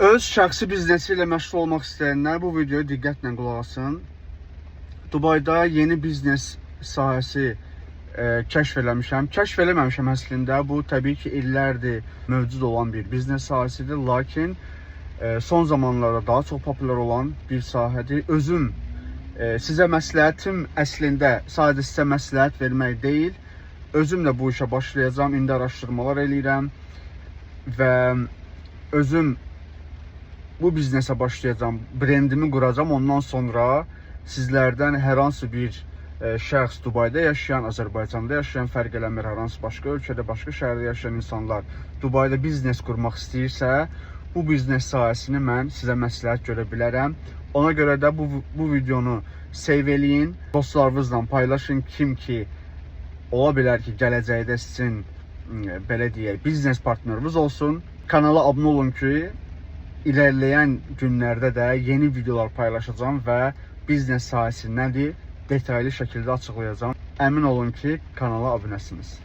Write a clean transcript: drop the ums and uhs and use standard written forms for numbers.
Öz şəxsi biznesi ilə məşğul olmaq istəyənlər bu videoya diqqətlə qulaq asın. Dubayda yeni biznes sahəsi kəşf eləmişəm. Kəşf eləməmişəm əslində. Bu təbii ki, illərdir mövcud olan bir biznes sahəsidir. Lakin son zamanlarda daha çox populyar olan bir sahədir. Özüm sizə məsləhətim əslində sadəcə sizə məsləhət vermək deyil. Özüm də bu işə başlayacağım. İndi araşdırmalar eləyirəm və özüm bu biznesə başlayacağım. Brendimi quracağım. Ondan sonra sizlərdən hər hansı bir şəxs Dubayda yaşayan, Azərbaycanda yaşayan, fərq eləmir, hər hansı başqa ölkədə, başqa şəhərdə yaşayan insanlar Dubayda biznes qurmaq istəyirsə, bu biznes sahəsini mən sizə məsləhət görə bilərəm. Ona görə də bu videonu save eləyin, dostlarınızla paylaşın. Kim ki ola bilər ki, gələcəkdə sizin belə deyək, biznes partneriniz olsun. Kanala abunə olun ki, ilerleyen günlərdə də yeni videolar paylaşacağım və biznes sahəsi nədir detaylı şəkildə açıqlayacağım. Əmin olun ki, kanala abunəsiniz.